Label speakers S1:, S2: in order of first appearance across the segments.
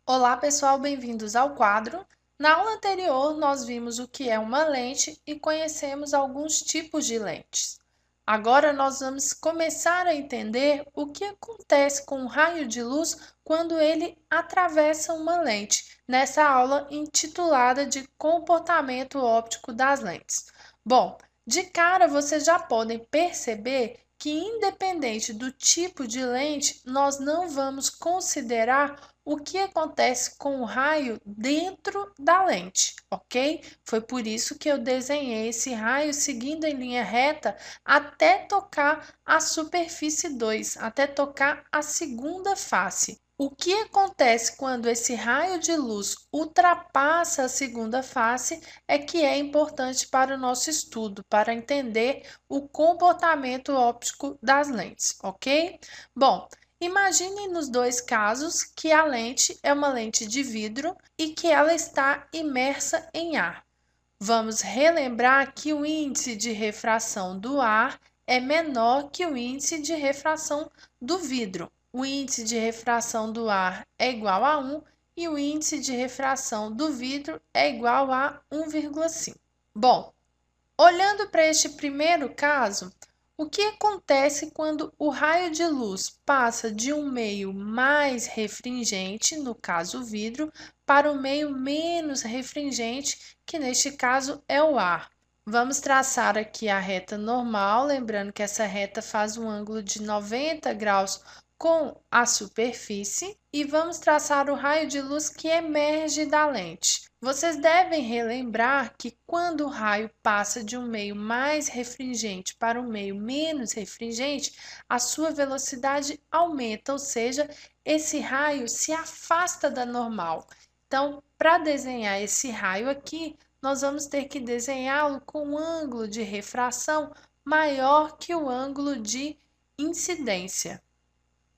S1: Olá, pessoal, bem-vindos ao quadro. Na aula anterior, nós vimos o que é uma lente e conhecemos alguns tipos de lentes. Agora, nós vamos começar a entender o que acontece com o raio de luz quando ele atravessa uma lente, nessa aula intitulada de Comportamento Óptico das Lentes. Bom, de cara, vocês já podem perceber que, independente do tipo de lente, nós não vamos considerar o que acontece com o raio dentro da lente, ok? Foi por isso que eu desenhei esse raio seguindo em linha reta até tocar a superfície 2, até tocar a segunda face. O que acontece quando esse raio de luz ultrapassa a segunda face é que é importante para o nosso estudo, para entender o comportamento óptico das lentes, ok? Bom, imagine nos dois casos que a lente é uma lente de vidro e que ela está imersa em ar. Vamos relembrar que o índice de refração do ar é menor que o índice de refração do vidro. O índice de refração do ar é igual a 1 e o índice de refração do vidro é igual a 1,5. Bom, olhando para este primeiro caso, o que acontece quando o raio de luz passa de um meio mais refringente, no caso o vidro, para um meio menos refringente, que neste caso é o ar? Vamos traçar aqui a reta normal, lembrando que essa reta faz um ângulo de 90 graus com a superfície, e vamos traçar o raio de luz que emerge da lente. Vocês devem relembrar que quando o raio passa de um meio mais refringente para um meio menos refringente, a sua velocidade aumenta, ou seja, esse raio se afasta da normal. Então, para desenhar esse raio aqui, nós vamos ter que desenhá-lo com um ângulo de refração maior que o ângulo de incidência.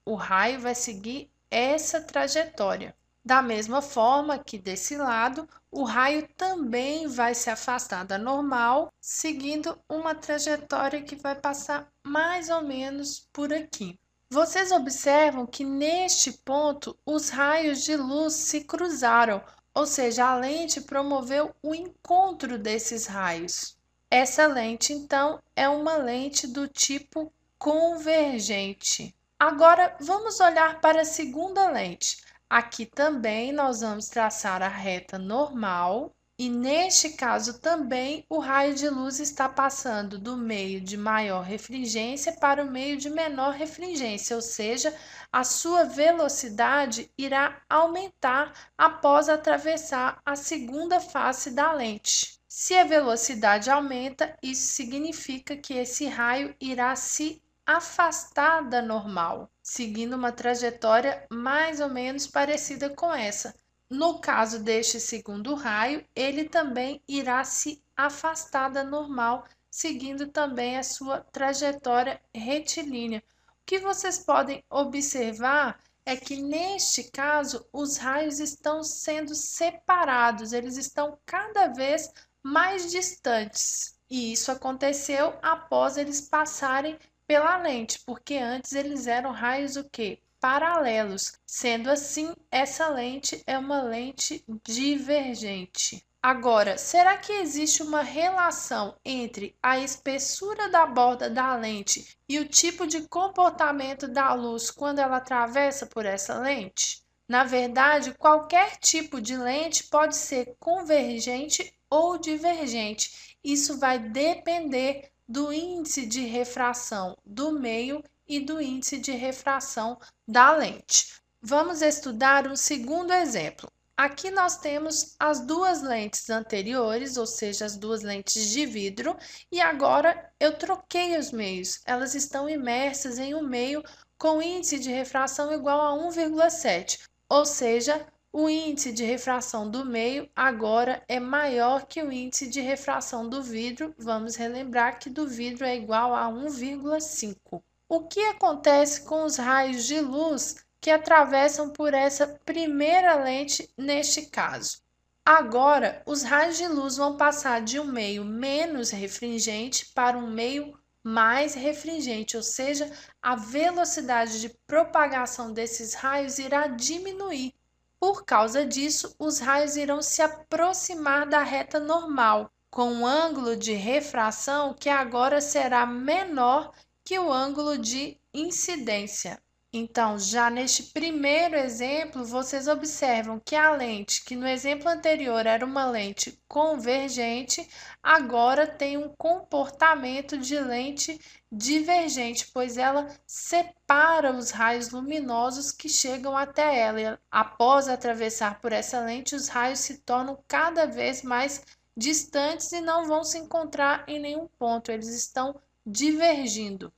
S1: O raio vai seguir essa trajetória. Da mesma forma que desse lado, o raio também vai se afastar da normal, seguindo uma trajetória que vai passar mais ou menos por aqui. Vocês observam que neste ponto os raios de luz se cruzaram, ou seja, a lente promoveu o encontro desses raios. Essa lente, então, é uma lente do tipo convergente. Agora, vamos olhar para a segunda lente. Aqui também nós vamos traçar a reta normal e neste caso também o raio de luz está passando do meio de maior refringência para o meio de menor refringência, ou seja, a sua velocidade irá aumentar após atravessar a segunda face da lente. Se a velocidade aumenta, isso significa que esse raio irá se afastar da normal, seguindo uma trajetória mais ou menos parecida com essa. No caso deste segundo raio, ele também irá se afastar da normal, seguindo também a sua trajetória retilínea. O que vocês podem observar é que neste caso os raios estão sendo separados, eles estão cada vez mais distantes. E isso aconteceu após eles passarem pela lente, porque antes eles eram raios o quê? Paralelos. Sendo assim, essa lente é uma lente divergente. Agora, será que existe uma relação entre a espessura da borda da lente e o tipo de comportamento da luz quando ela atravessa por essa lente? Na verdade, qualquer tipo de lente pode ser convergente ou divergente. Isso vai depender do índice de refração do meio e do índice de refração da lente. Vamos estudar um segundo exemplo. Aqui nós temos as duas lentes anteriores, ou seja, as duas lentes de vidro, e agora eu troquei os meios. Elas estão imersas em um meio com índice de refração igual a 1,7, ou seja, o índice de refração do meio agora é maior que o índice de refração do vidro. Vamos relembrar que do vidro é igual a 1,5. O que acontece com os raios de luz que atravessam por essa primeira lente neste caso? Agora, os raios de luz vão passar de um meio menos refringente para um meio mais refringente, ou seja, a velocidade de propagação desses raios irá diminuir. Por causa disso, os raios irão se aproximar da reta normal, com um ângulo de refração que agora será menor que o ângulo de incidência. Então, já neste primeiro exemplo, vocês observam que a lente, que no exemplo anterior era uma lente convergente, agora tem um comportamento de lente divergente, pois ela separa os raios luminosos que chegam até ela. E após atravessar por essa lente, os raios se tornam cada vez mais distantes e não vão se encontrar em nenhum ponto, eles estão divergindo.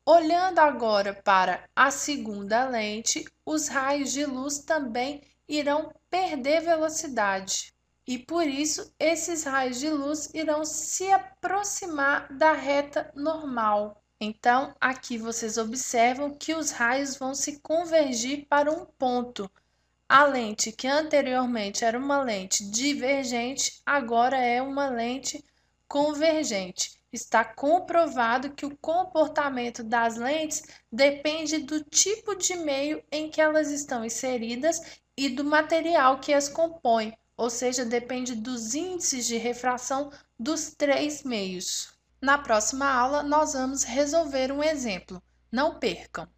S1: Olhando agora para a segunda lente, os raios de luz também irão perder velocidade. E por isso, esses raios de luz irão se aproximar da reta normal. Então, aqui vocês observam que os raios vão se convergir para um ponto. A lente que anteriormente era uma lente divergente, agora é uma lente convergente. Está comprovado que o comportamento das lentes depende do tipo de meio em que elas estão inseridas e do material que as compõe, ou seja, depende dos índices de refração dos três meios. Na próxima aula, nós vamos resolver um exemplo. Não percam!